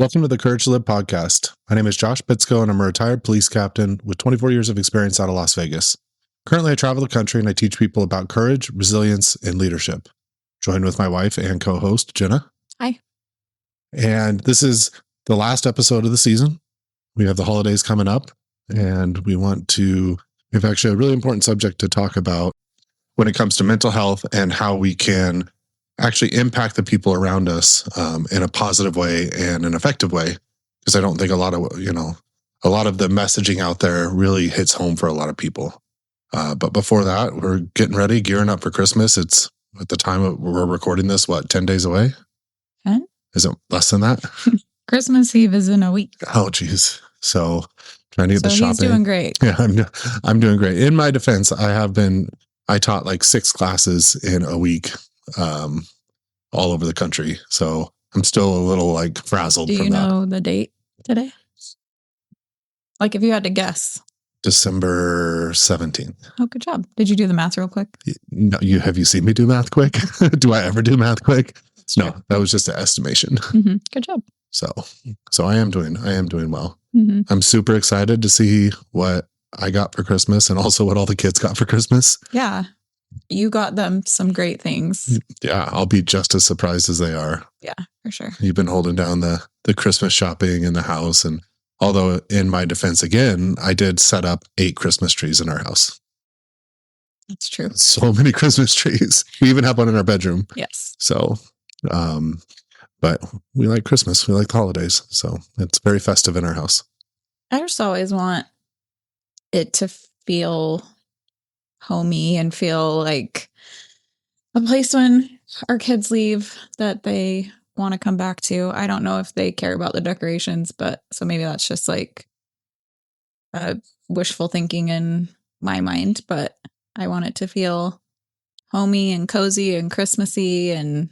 Welcome to the Courage to Live podcast. My name is Josh Bitsko, and I'm a retired police captain with 24 years of experience out of Las Vegas. Currently, I travel the country and I teach people about courage, resilience, and leadership. Joined with my wife and co-host, Jenna. Hi. And this is the last episode of the season. We have the holidays coming up, and we have actually a really important subject to talk about when it comes to mental health and how we can actually impact the people around us in a positive way and an effective way. Because I don't think a lot of the messaging out there really hits home for a lot of people. But before that, we're getting ready, gearing up for Christmas. It's at the time we're recording this, 10 days away? 10? Is it less than that? Christmas Eve is in a week. Oh, geez. So trying to get the shopping. He's doing great. Yeah, I'm doing great. In my defense, I taught like 6 classes in a week, all over the country. So I'm still a little frazzled from that. Do you know the date today? Like if you had to guess. December 17th. Oh, good job. Did you do the math real quick? No, have you seen me do math quick? Do I ever do math quick? No, that was just an estimation. Mm-hmm. Good job. So I am doing well. Mm-hmm. I'm super excited to see what I got for Christmas and also what all the kids got for Christmas. Yeah. You got them some great things. Yeah, I'll be just as surprised as they are. Yeah, for sure. You've been holding down the Christmas shopping in the house. And although in my defense, again, I did set up 8 Christmas trees in our house. That's true. So many Christmas trees. We even have one in our bedroom. Yes. So, but we like Christmas. We like the holidays. So it's very festive in our house. I just always want it to feel homey and feel like a place when our kids leave that they want to come back to. I don't know if they care about the decorations, but so maybe that's just like wishful thinking in my mind, but I want it to feel homey and cozy and Christmassy, and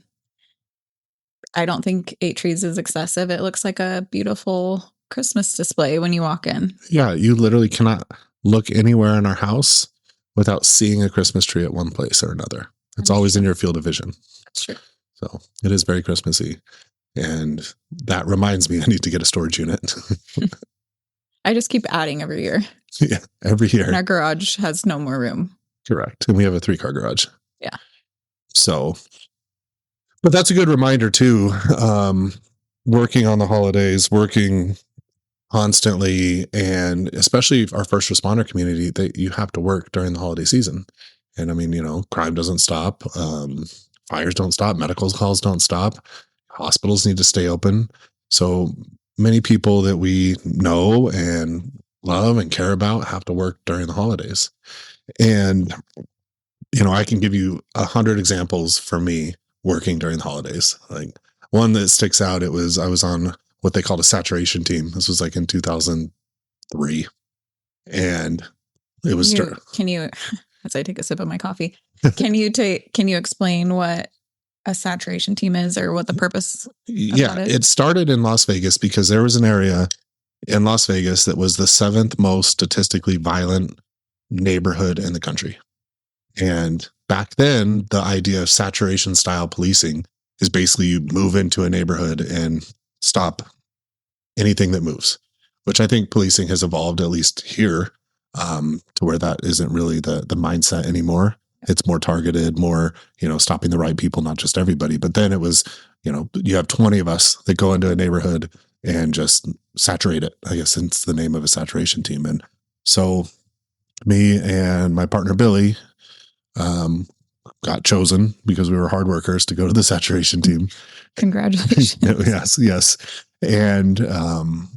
I don't think 8 trees is excessive. It looks like a beautiful Christmas display when you walk in. Yeah, you literally cannot look anywhere in our house without seeing a Christmas tree at one place or another. It's always in your field of vision. That's true. So it is very Christmassy. And that reminds me, I need to get a storage unit. I just keep adding every year. Yeah, every year. And our garage has no more room. Correct. And we have a 3-car garage. Yeah. So, but that's a good reminder too. Working on the holidays, working constantly, and especially our first responder community, that you have to work during the holiday season. And I mean, crime doesn't stop. Fires don't stop. Medical calls don't stop. Hospitals need to stay open. So many people that we know and love and care about have to work during the holidays. And, I can give you 100 examples for me working during the holidays. Like one that sticks out, I was on what they called a saturation team. This was like in 2003. And it was... Can you, as I take a sip of my coffee, can you explain what a saturation team is or what the purpose of that is? It started in Las Vegas because there was an area in Las Vegas that was the 7th most statistically violent neighborhood in the country. And back then, the idea of saturation style policing is basically you move into a neighborhood and stop anything that moves, which I think policing has evolved, at least here, to where that isn't really the mindset anymore. It's more targeted, more, stopping the right people, not just everybody. But then it was, you have 20 of us that go into a neighborhood and just saturate it. I guess it's the name of a saturation team. And so me and my partner, Billy, got chosen because we were hard workers to go to the saturation team. Congratulations. Yes. And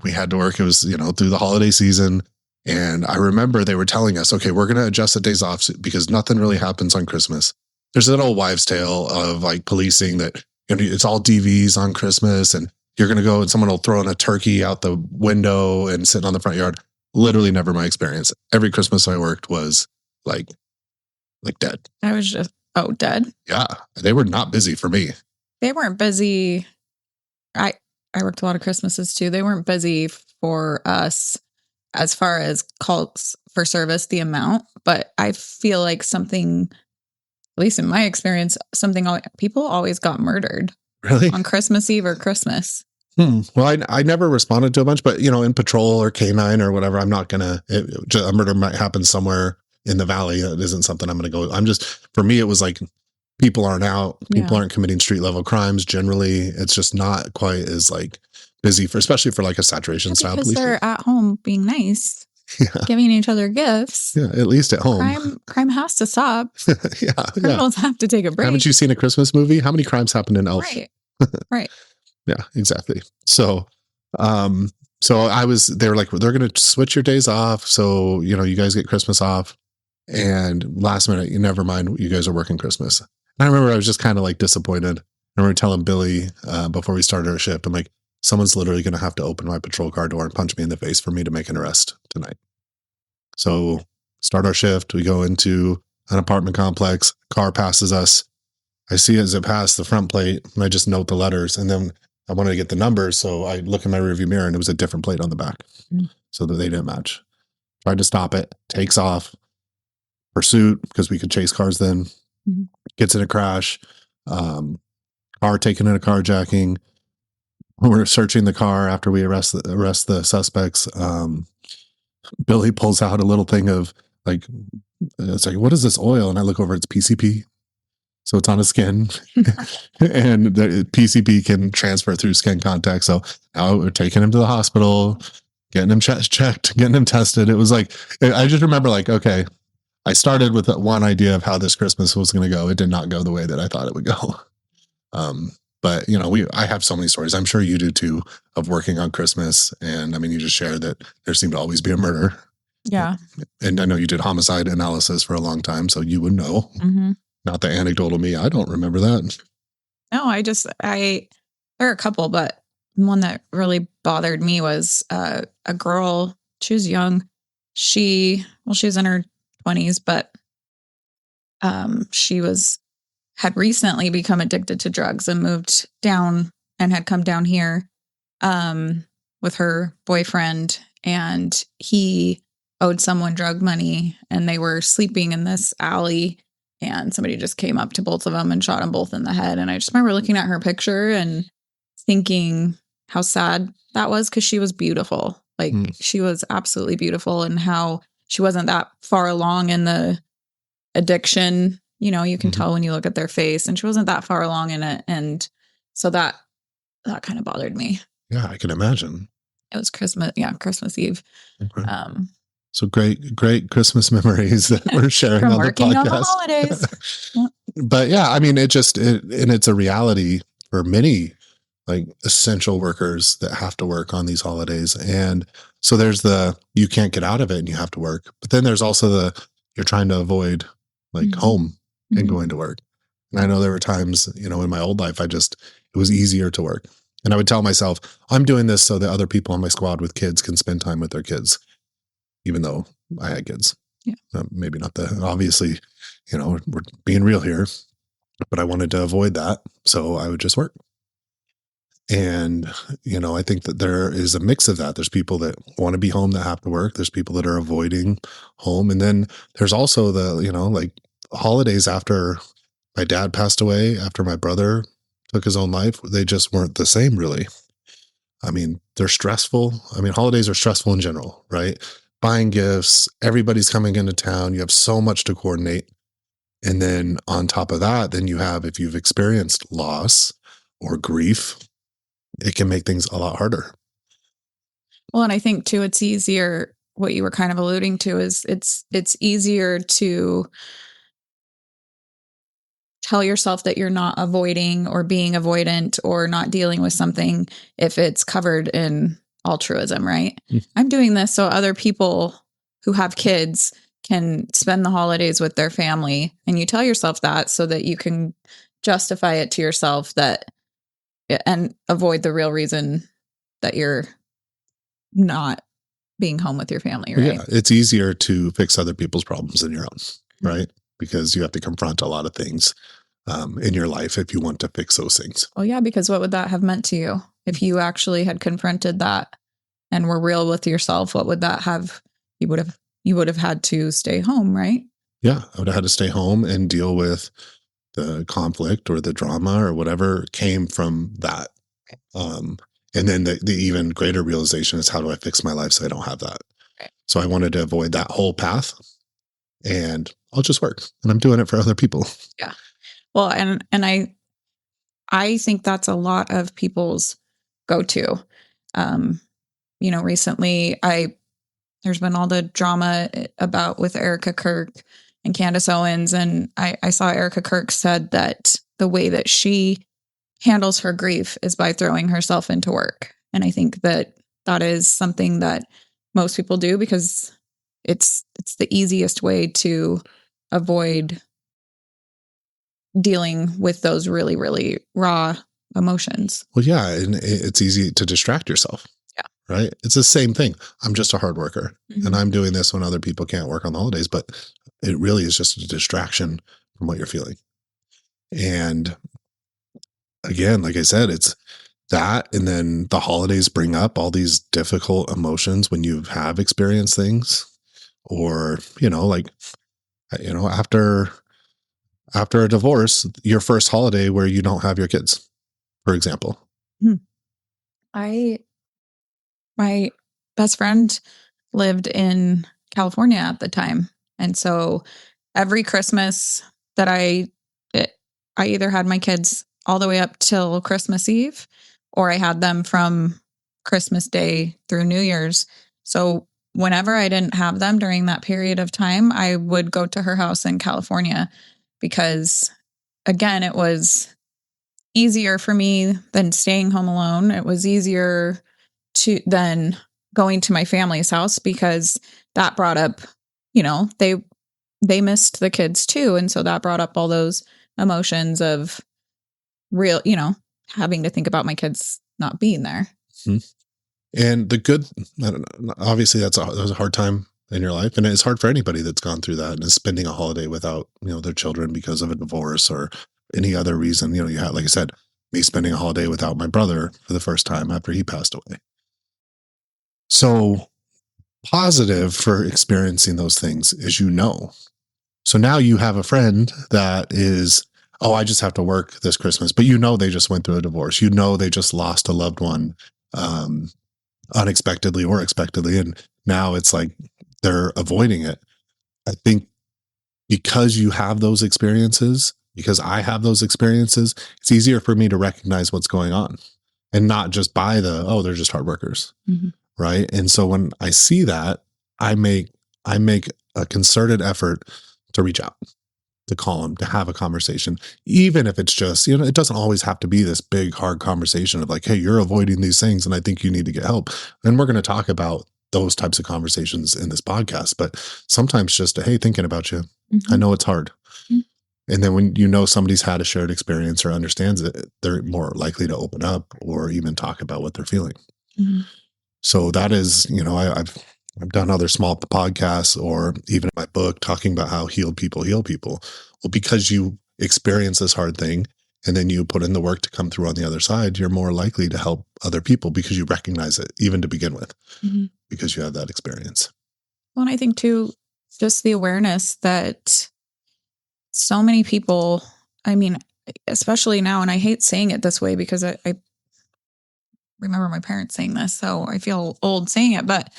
we had to work. It was, through the holiday season. And I remember they were telling us, okay, we're going to adjust the days off because nothing really happens on Christmas. There's that old wives' tale of policing that it's all DVs on Christmas, and you're going to go and someone will throw in a turkey out the window and sit on the front yard. Literally never my experience. Every Christmas I worked was like dead. I was just, dead? Yeah. They were not busy for me. They weren't busy. I worked a lot of Christmases too. They weren't busy for us as far as calls for service, the amount, but I feel like something, at least in my experience, people always got murdered. Really? On Christmas Eve or Christmas. Well, I never responded to a bunch, but in patrol or canine or whatever, I'm not gonna. A murder might happen somewhere in the valley. That isn't something I'm gonna go. I'm just for me, it was like people aren't out, people Yeah. aren't committing street level crimes. Generally, it's just not quite as like busy for, especially for like a saturation style Because police. they're at home being nice, Yeah, giving each other gifts. yeah. At least at home. Crime has to stop. Yeah, yeah. Criminals have to take a break. Haven't you seen a Christmas movie? How many crimes happen in Elf? Right. Right. Yeah, exactly. So, they were like, they're going to switch your days off. So, you guys get Christmas off, and last minute, you never mind, you guys are working Christmas. And I remember I was just kind of like disappointed. I remember telling Billy before we started our shift, I'm like, someone's literally going to have to open my patrol car door and punch me in the face for me to make an arrest tonight. So start our shift. We go into an apartment complex, car passes us. I see as it passed the front plate, and I just note the letters, and then I wanted to get the numbers, so I look in my rearview mirror, and it was a different plate on the back, so that they didn't match. Tried to stop it, takes off, pursuit because we could chase cars then, gets in a crash, car taken in a carjacking. We're searching the car after we arrest the suspects. Billy pulls out a little thing of like, it's like, what is this oil? And I look over, it's PCP. So it's on his skin, and the PCP can transfer through skin contact. So now we're taking him to the hospital, getting him checked, getting him tested. It was like, I just remember like, okay, I started with one idea of how this Christmas was going to go. It did not go the way that I thought it would go. But I have so many stories. I'm sure you do too, of working on Christmas. And I mean, you just shared that there seemed to always be a murder. Yeah. And I know you did homicide analysis for a long time, so you would know. Not the anecdotal me. I don't remember that. No, there are a couple, but one that really bothered me was a girl. She was young. She was in her 20s, but she had recently become addicted to drugs and moved down and had come down here with her boyfriend, and he owed someone drug money, and they were sleeping in this alley, and somebody just came up to both of them and shot them both in the head. And I just remember looking at her picture and thinking how sad that was, because she was beautiful. Like she was absolutely beautiful, and how she wasn't that far along in the addiction. You can tell when you look at their face, and she wasn't that far along in it. And so that kind of bothered me. Yeah, I can imagine. It was Christmas. Yeah, Christmas Eve. Okay. So great Christmas memories that we're sharing From on the working podcast. on the holidays. Yeah. But yeah, I mean, and it's a reality for many like essential workers that have to work on these holidays. And so there's you can't get out of it and you have to work. But then there's also you're trying to avoid like home and going to work. And I know there were times, in my old life, it was easier to work. And I would tell myself, I'm doing this so that other people on my squad with kids can spend time with their kids, even though I had kids. Yeah. Maybe not obviously, we're being real here, but I wanted to avoid that. So I would just work. And, I think that there is a mix of that. There's people that want to be home that have to work. There's people that are avoiding home. And then there's also like holidays after my dad passed away, after my brother took his own life, they just weren't the same, really. I mean, they're stressful. I mean, holidays are stressful in general, right? Buying gifts, everybody's coming into town. You have so much to coordinate. And then on top of that, then you have, if you've experienced loss or grief, it can make things a lot harder. Well, and I think too, it's easier. What you were kind of alluding to is it's easier to tell yourself that you're not avoiding or being avoidant or not dealing with something if it's covered in altruism, right? I'm doing this so other people who have kids can spend the holidays with their family. And you tell yourself that so that you can justify it to yourself and avoid the real reason that you're not being home with your family, right? Yeah, it's easier to fix other people's problems than your own, right? Because you have to confront a lot of things in your life if you want to fix those things. Well, yeah, because what would that have meant to you if you actually had confronted that and were real with yourself? What would that have? You would have had to stay home, right? Yeah, I would have had to stay home and deal with the conflict or the drama or whatever came from that. And then the even greater realization is, how do I fix my life so I don't have that? Right. So I wanted to avoid that whole path, and I'll just work, and I'm doing it for other people. Yeah. Well, and I think that's a lot of people's go-to. Recently there's been all the drama about with Erica Kirk and Candace Owens, and I saw Erica Kirk said that the way that she handles her grief is by throwing herself into work. And I think that is something that most people do, because it's the easiest way to avoid dealing with those really, really raw emotions. Well, yeah, and it's easy to distract yourself. Yeah. Right? It's the same thing. I'm just a hard worker, Mm-hmm. and I'm doing this when other people can't work on the holidays, but it really is just a distraction from what you're feeling. And again, like I said, it's that, and then the holidays bring up all these difficult emotions when you have experienced things, or, after a divorce, your first holiday where you don't have your kids, for example. My best friend lived in California at the time. And so every Christmas that I either had my kids all the way up till Christmas Eve, or I had them from Christmas Day through New Year's. So whenever I didn't have them during that period of time, I would go to her house in California, because again, it was easier for me than staying home alone. It was easier than going to my family's house, because that brought up, they missed the kids too. And so that brought up all those emotions of real, having to think about my kids not being there. Mm-hmm. And the good, I don't know, obviously that was a hard time in your life. And it's hard for anybody that's gone through that and is spending a holiday without, their children because of a divorce or any other reason. You had, like I said, me spending a holiday without my brother for the first time after he passed away. So positive for experiencing those things is, so now you have a friend that is, oh, I just have to work this Christmas, but they just went through a divorce. They just lost a loved one, unexpectedly or expectedly. And now it's like they're avoiding it. I think because you have those experiences, because I have those experiences, it's easier for me to recognize what's going on and not just buy they're just hard workers. Mm-hmm. Right. And so when I see that, I make a concerted effort to reach out, to call them, to have a conversation, even if it's just, it doesn't always have to be this big, hard conversation of like, hey, you're avoiding these things and I think you need to get help. And we're going to talk about those types of conversations in this podcast, but sometimes just hey, thinking about you. Mm-hmm. I know it's hard. Mm-hmm. And then when somebody's had a shared experience or understands it, they're more likely to open up or even talk about what they're feeling. Mm-hmm. So that is, I've done other small podcasts or even my book talking about how healed people heal people. Well, because you experience this hard thing and then you put in the work to come through on the other side, you're more likely to help other people because you recognize it even to begin with, mm-hmm. because you have that experience. Well, and I think too, just the awareness that so many people, especially now, and I hate saying it this way because I remember my parents saying this, so I feel old saying it, but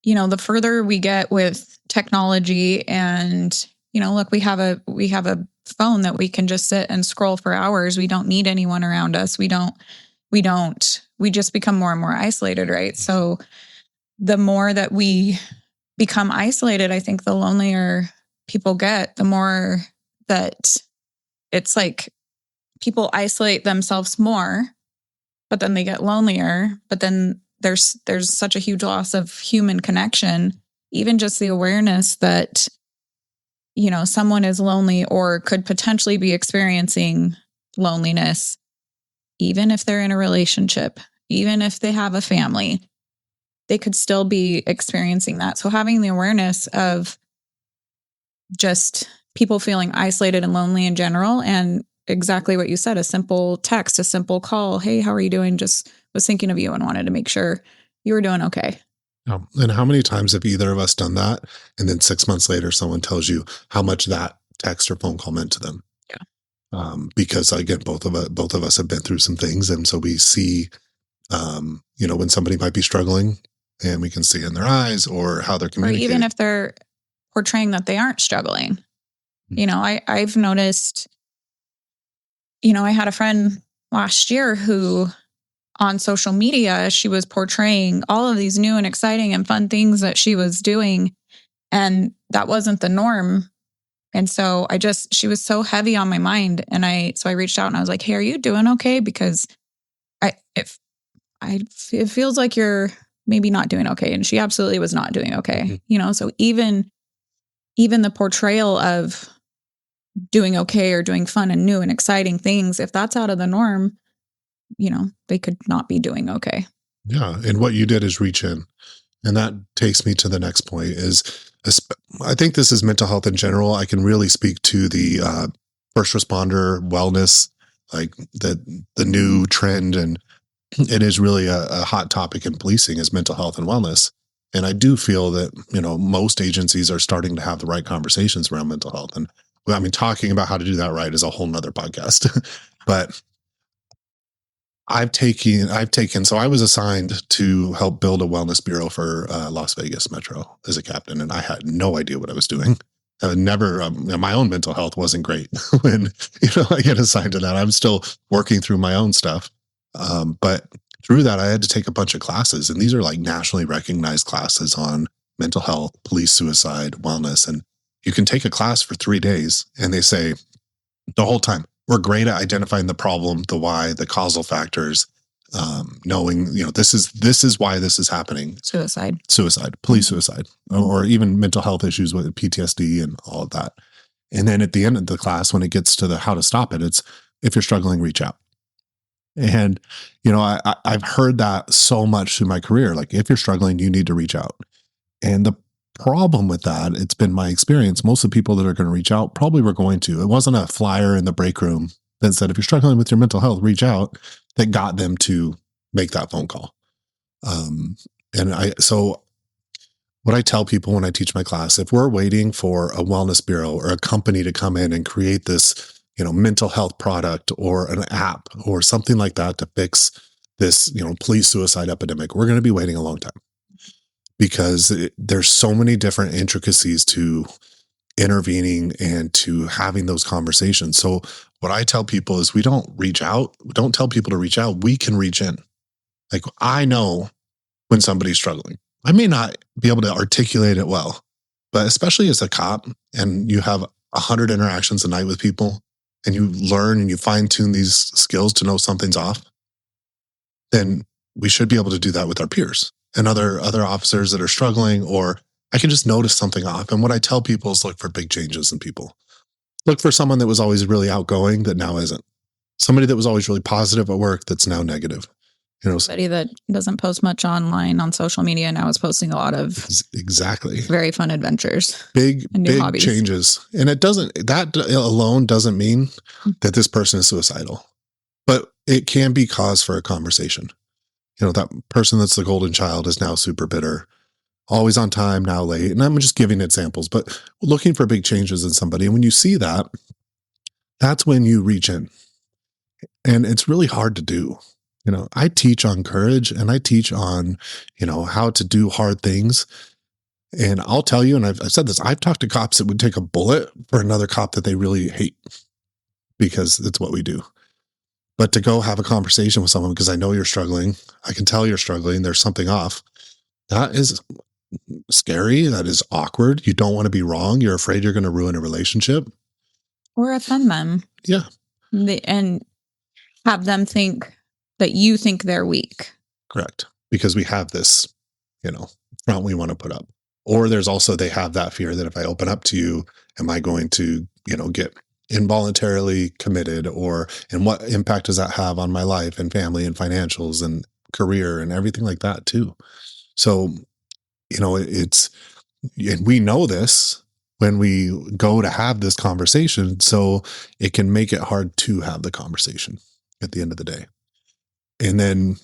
the further we get with technology and, look, we have a phone that we can just sit and scroll for hours. We don't need anyone around us. We just become more and more isolated, right? So the more that we become isolated, I think the lonelier people get, the more that it's like people isolate themselves more, but then they get lonelier, but then there's such a huge loss of human connection. Even just the awareness that, someone is lonely or could potentially be experiencing loneliness, even if they're in a relationship, even if they have a family, they could still be experiencing that. So having the awareness of just people feeling isolated and lonely in general, and exactly what you said, a simple text, a simple call. Hey, how are you doing? Just was thinking of you and wanted to make sure you were doing okay. And how many times have either of us done that? And then 6 months later, someone tells you how much that text or phone call meant to them. Yeah. Because again, both of us have been through some things. And so we see When somebody might be struggling and we can see in their eyes or how they're Or communicating. even if they're portraying that they aren't struggling. I've noticed, I had a friend last year who on social media, she was portraying all of these new and exciting and fun things that she was doing. And that wasn't the norm. And so she was so heavy on my mind. And I reached out and I was like, hey, are you doing okay? Because it feels like you're maybe not doing okay. And she absolutely was not doing okay. So even the portrayal of doing okay or doing fun and new and exciting things, if that's out of the norm, they could not be doing okay. Yeah. And what you did is reach in. And that takes me to the next point I think this is mental health in general. I can really speak to the first responder wellness, like the new trend. And it is really a hot topic in policing is mental health and wellness. And I do feel that, most agencies are starting to have the right conversations around mental health. And talking about how to do that right is a whole nother podcast, but so I was assigned to help build a wellness bureau for Las Vegas Metro as a captain, and I had no idea what I was doing. I would never, my own mental health wasn't great when, I get assigned to that. I'm still working through my own stuff. But through that, I had to take a bunch of classes, and these are like nationally recognized classes on mental health, police suicide, wellness. And you can take a class for 3 days, and they say the whole time, we're great at identifying the problem, the why, the causal factors, knowing, this is why this is happening. Suicide, police suicide, or even mental health issues with PTSD and all of that. And then at the end of the class, when it gets to the how to stop it, it's if you're struggling, reach out. And, I've heard that so much through my career. Like, if you're struggling, you need to reach out. And the problem with that, it's been my experience, most of the people that are going to reach out probably were going to. It wasn't a flyer in the break room that said, if you're struggling with your mental health, reach out, that got them to make that phone call. So what I tell people when I teach my class, if we're waiting for a wellness bureau or a company to come in and create this, mental health product or an app or something like that to fix this, police suicide epidemic, we're going to be waiting a long time. Because there's so many different intricacies to intervening and to having those conversations. So what I tell people is we don't reach out. We don't tell people to reach out. We can reach in. Like, I know when somebody's struggling. I may not be able to articulate it well, but especially as a cop and you have 100 interactions a night with people and you learn and you fine tune these skills to know something's off, then we should be able to do that with our peers and other officers that are struggling, or I can just notice something off. And what I tell people is look for big changes in people. Look for someone that was always really outgoing that now isn't. Somebody that was always really positive at work that's now negative. Somebody that doesn't post much online on social media now is posting a lot of exactly very fun adventures, big hobbies. Changes. And that alone doesn't mean that this person is suicidal, but it can be cause for a conversation. That person that's the golden child is now super bitter, always on time, now late. And I'm just giving examples, but looking for big changes in somebody. And when you see that, that's when you reach in. And it's really hard to do. I teach on courage and I teach on, how to do hard things. And I'll tell you, and I've said this, I've talked to cops that would take a bullet for another cop that they really hate because it's what we do. But to go have a conversation with someone because I know you're struggling, I can tell you're struggling, there's something off. That is scary. That is awkward. You don't want to be wrong. You're afraid you're going to ruin a relationship. Or offend them. Yeah. And have them think that you think they're weak. Correct. Because we have this, front we want to put up. Or there's also, they have that fear that if I open up to you, am I going to, get involuntarily committed, and what impact does that have on my life and family and financials and career and everything like that too. So, and we know this when we go to have this conversation, so it can make it hard to have the conversation at the end of the day. And then,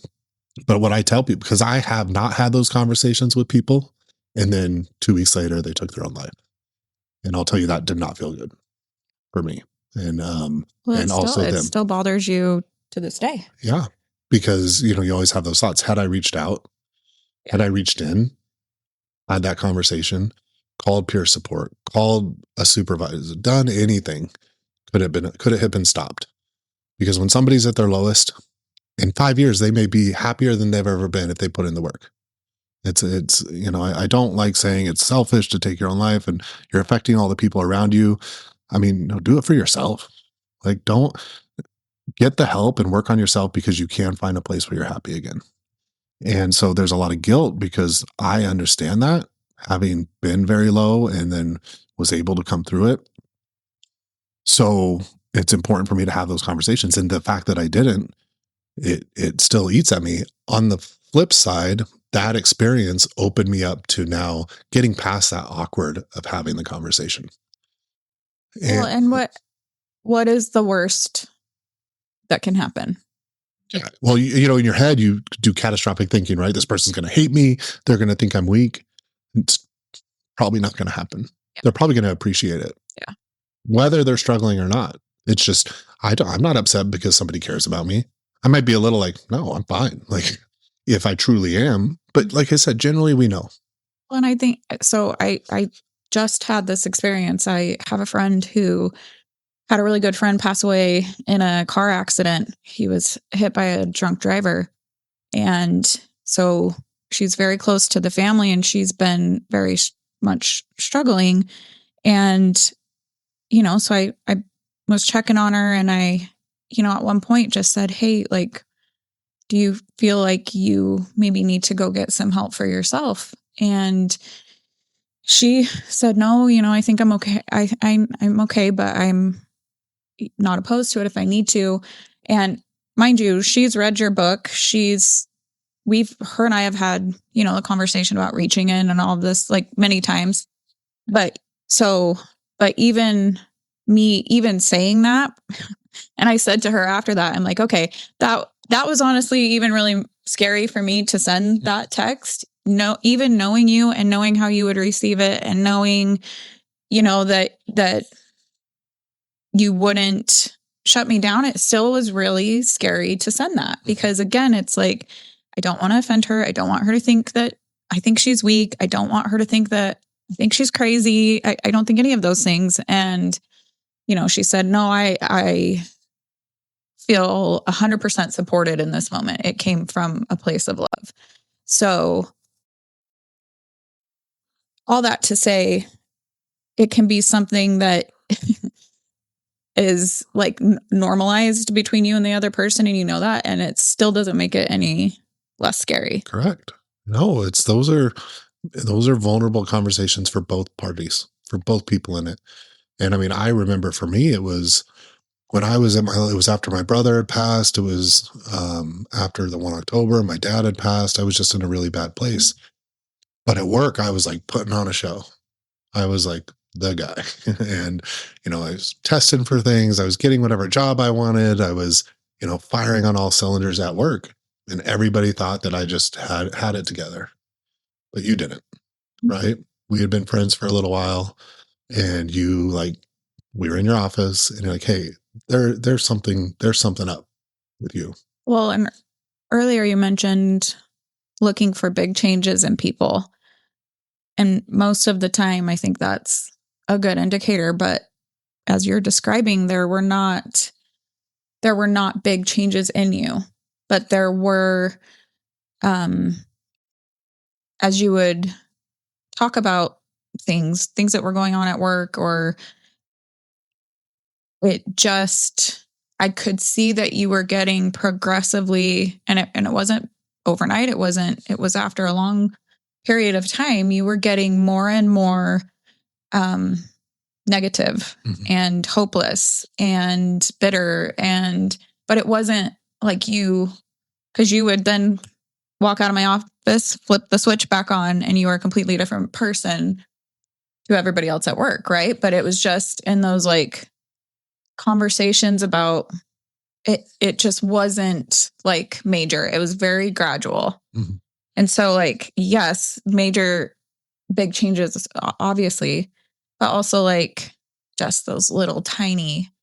but what I tell people, because I have not had those conversations with people, and then 2 weeks later they took their own life. And I'll tell you that did not feel good for me. And it still bothers you to this day. Yeah, because, you always have those thoughts. Had I reached out, had I reached in, had that conversation, called peer support, called a supervisor, done anything, could it have been stopped? Because when somebody's at their lowest, in 5 years, they may be happier than they've ever been if they put in the work. I don't like saying it's selfish to take your own life and you're affecting all the people around you. I mean, no, do it for yourself. Like, don't get the help and work on yourself because you can find a place where you're happy again. And so there's a lot of guilt because I understand that, having been very low and then was able to come through it. So it's important for me to have those conversations. And the fact that I didn't, it still eats at me. On the flip side, that experience opened me up to now getting past that awkward of having the conversation. Well, And and what is the worst that can happen? yeah, well, in your head, you do catastrophic thinking, right? This person's going to hate me. They're going to think I'm weak. It's probably not going to happen. Yeah. They're probably going to appreciate it. Yeah. Whether they're struggling or not. It's just, I'm not upset because somebody cares about me. I might be a little like, no, I'm fine. Like, if I truly am. But like I said, generally we know. Well, and I think so. I just had this experience. I have a friend who had a really good friend pass away in a car accident. He was hit by a drunk driver. And so she's very close to the family and she's been very much struggling. And, so I was checking on her and I, at one point just said, hey, like, do you feel like you maybe need to go get some help for yourself? And she said, no, I think I'm okay. I'm okay, but I'm not opposed to it if I need to. And mind you, she's read your book. Her and I have had, a conversation about reaching in and all of this like many times. But even me even saying that, and I said to her after that, I'm like, okay, that was honestly even really scary for me to send that text. No, even knowing you and knowing how you would receive it and knowing, that you wouldn't shut me down, it still was really scary to send that because again, it's like, I don't want to offend her. I don't want her to think that I think she's weak. I don't want her to think that I think she's crazy. I don't think any of those things. And, she said, no, I feel 100% supported in this moment. It came from a place of love. So all that to say, it can be something that is like normalized between you and the other person. And that, and it still doesn't make it any less scary. Correct. No, those are vulnerable conversations for both parties, for both people in it. And I mean, I remember for me, it was when I was it was after my brother had passed. It was after the 1 October, my dad had passed. I was just in a really bad place. But at work, I was like putting on a show. I was like the guy. And, I was testing for things. I was getting whatever job I wanted. I was, firing on all cylinders at work. And everybody thought that I just had it together. But you didn't, right? We had been friends for a little while. And we were in your office and you're like, hey, there's something up with you. Well, and earlier you mentioned looking for big changes in people. And most of the time, I think that's a good indicator. But as you're describing, there were not big changes in you, but there were, as you would talk about things that were going on at work, or I could see that you were getting progressively, and it wasn't overnight. It was after a long period of time, you were getting more and more negative and hopeless and bitter. But it wasn't like because you would then walk out of my office, flip the switch back on, and you were a completely different person to everybody else at work. Right. But it was just in those like conversations about it just wasn't like major. It was very gradual. Mm-hmm. And so like, yes, major big changes, obviously, but also like just those little tiny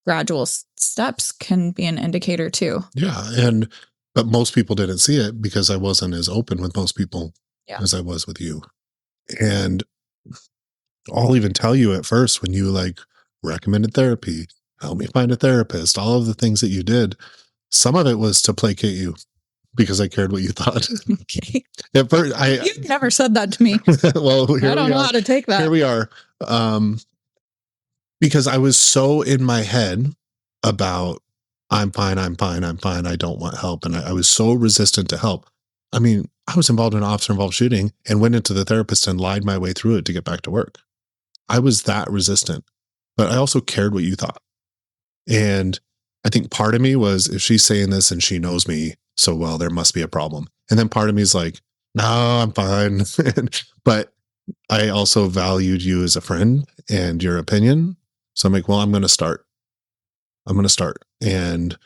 gradual steps can be an indicator too. Yeah. And But most people didn't see it because I wasn't as open with most people Yeah. as I was with you. And I'll even tell you at first when you like recommended therapy, help me find a therapist, all of the things that you did, some of it was to placate you because I cared what you thought. Okay. At first, You've never said that to me. well, I don't know how to take that. Here we are. Because I was so in my head about I'm fine, I'm fine, I'm fine. I don't want help. And I was so resistant to help. I mean, I was involved in an officer involved shooting and went into the therapist and lied my way through it to get back to work. I was that resistant, but I also cared what you thought. And I think part of me was if she's saying this and she knows me so well, there must be a problem. And then part of me is like, no, I'm fine. But I also valued you as a friend and your opinion. So I'm like, well, I'm going to start. And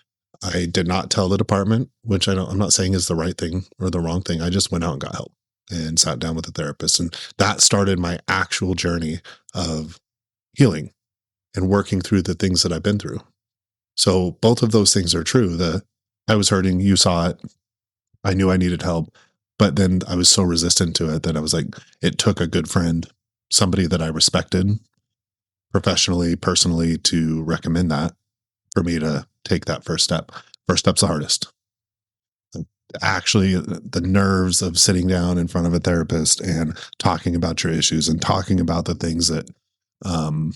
I did not tell the department, which I'm not saying is the right thing or the wrong thing. I just went out and got help and sat down with a therapist. And that started my actual journey of healing and working through the things that I've been through. So both of those things are true. I was hurting, you saw it. I knew I needed help, but then I was so resistant to it that I was like, it took a good friend, somebody that I respected professionally, personally, to recommend that for me to take that first step. First step's the hardest. Actually, the nerves of sitting down in front of a therapist and talking about your issues and talking about the things that, um,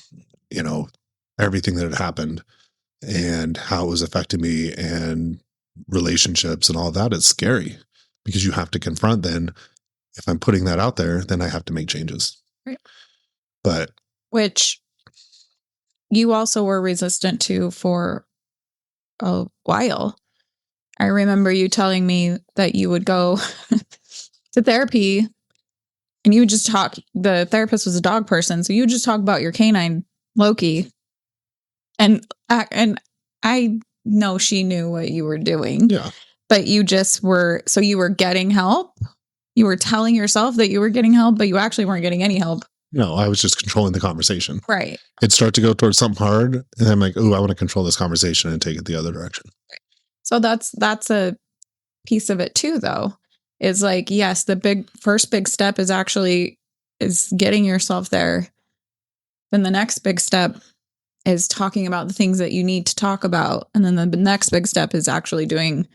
you know, everything that had happened and how it was affecting me and relationships and all that, it's scary because you have to confront then if I'm putting that out there, then I have to make changes. Right. But which you also were resistant to for a while. I remember you telling me that you would go to therapy and you would just talk. The therapist was a dog person, so you would just talk about your canine Loki. And I know she knew what you were doing. yeah, but you just were, so you were getting help. You were telling yourself that you were getting help, but you actually weren't getting any help. no, I was just controlling the conversation. Right. It'd start to go towards something hard, and I'm like, "Oh, I want to control this conversation and take it the other direction." So that's a piece of it too, though. Is like, yes, the first big step is getting yourself there. Then the next big step is talking about the things that you need to talk about, and then the next big step is actually doing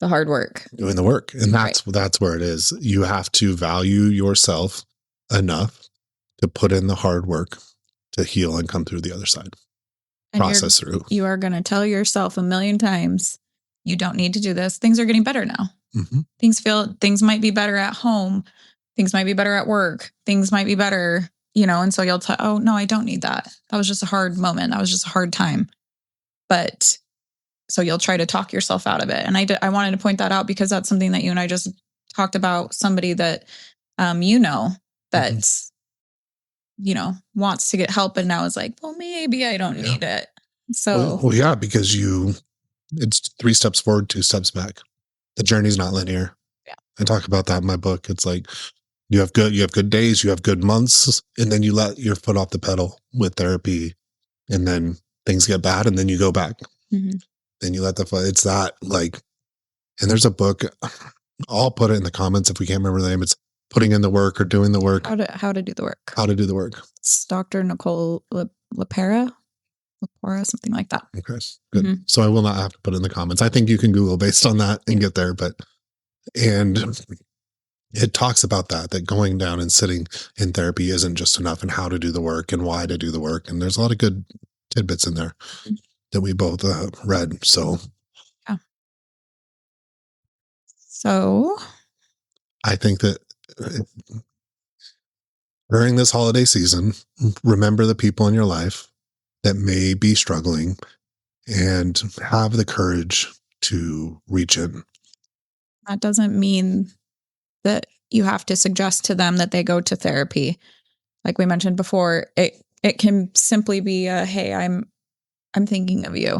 the hard work. Doing the work, and that's where it is. You have to value yourself enough to put in the hard work to heal and come through the other side. And process through. You are going to tell yourself a million times, you don't need to do this. Things are getting better now. Mm-hmm. Things might be better at home. Things might be better at work. Things might be better, and so you'll tell, oh no, I don't need that. That was just a hard moment. That was just a hard time. But so you'll try to talk yourself out of it. And I wanted to point that out because that's something that you and I just talked about, somebody that, that, mm-hmm. Wants to get help. And now is like, well, maybe I don't need it. So, well, yeah, because it's 3 steps forward, 2 steps back. The journey's not linear. Yeah. I talk about that in my book. It's like, you have good days, you have good months, and then you let your foot off the pedal with therapy, and then things get bad, and then you go back. Mm-hmm. Then you let it's that like, and there's a book, I'll put it in the comments if we can't remember the name. It's Putting in the Work or Doing the Work. How to do the work. How to do the work. It's Dr. Nicole Lapora, something like that. Okay, good. Mm-hmm. So I will not have to put it in the comments. I think you can Google based on that and get there, and it talks about that going down and sitting in therapy isn't just enough, and how to do the work and why to do the work. And there's a lot of good tidbits in there that we both read. So, yeah. So I think that during this holiday season, remember the people in your life that may be struggling and have the courage to reach in. That doesn't mean that you have to suggest to them that they go to therapy. Like we mentioned before, it can simply be a, hey, I'm thinking of you.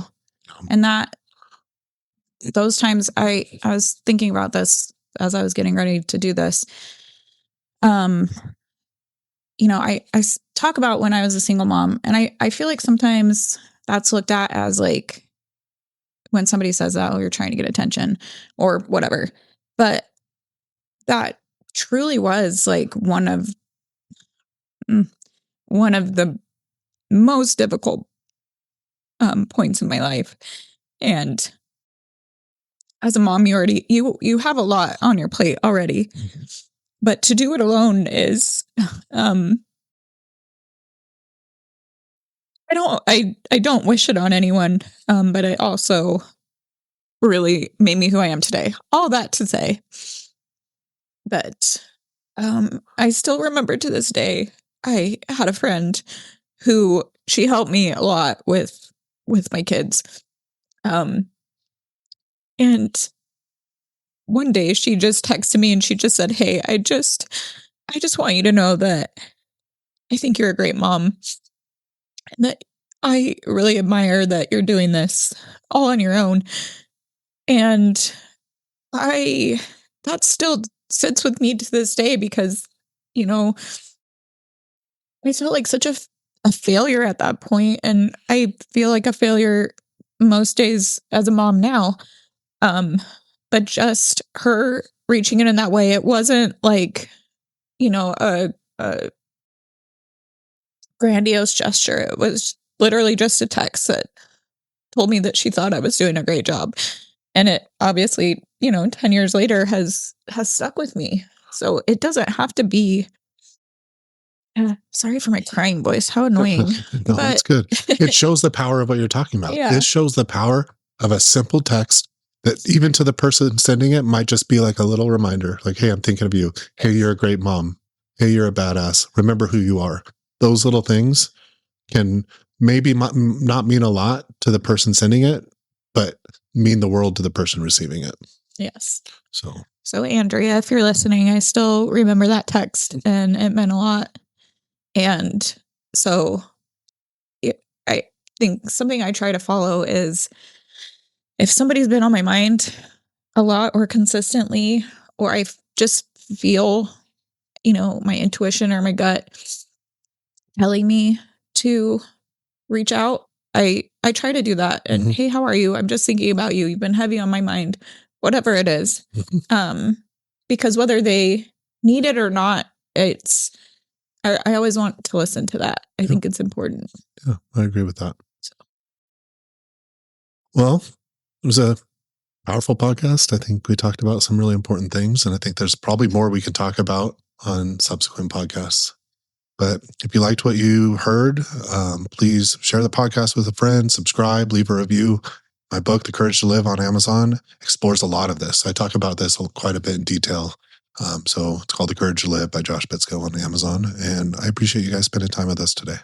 And that those times I was thinking about this as I was getting ready to do this. I talk about when I was a single mom, and I feel like sometimes that's looked at as like when somebody says that, oh, you're trying to get attention or whatever. But that truly was like one of the most difficult points in my life. And as a mom, you have a lot on your plate already, but to do it alone is, I don't wish it on anyone. But it also really made me who I am today. All that to say that, I still remember to this day, I had a friend who she helped me a lot with my kids. And one day she just texted me and she just said, "Hey, I just want you to know that I think you're a great mom and that I really admire that you're doing this all on your own." And I that still sits with me to this day because, you know, I felt like such a failure at that point, and I feel like a failure most days as a mom now. Um, but just her reaching in that way, it wasn't like, a grandiose gesture. It was literally just a text that told me that she thought I was doing a great job. And it obviously, 10 years later has stuck with me. So it doesn't have to be sorry for my crying voice. How annoying. No, that's good. It shows the power of what you're talking about. Yeah. This shows the power of a simple text that even to the person sending it might just be like a little reminder, like, hey, I'm thinking of you. Hey, you're a great mom. Hey, you're a badass. Remember who you are. Those little things can maybe not mean a lot to the person sending it, but mean the world to the person receiving it. Yes. So Andrea, if you're listening, I still remember that text and it meant a lot. And so I think something I try to follow is if somebody's been on my mind a lot or consistently, or I just feel, my intuition or my gut telling me to reach out, I try to do that. And hey, how are you? I'm just thinking about you. You've been heavy on my mind, whatever it is. Because whether they need it or not, I always want to listen to that. I think it's important. Yeah, I agree with that. Well, it was a powerful podcast. I think we talked about some really important things, and I think there's probably more we could talk about on subsequent podcasts. But if you liked what you heard, please share the podcast with a friend, subscribe, leave a review. My book, The Courage to Live on Amazon, explores a lot of this. I talk about this quite a bit in detail. So it's called The Courage to Live by Josh Bitsko on Amazon. And I appreciate you guys spending time with us today.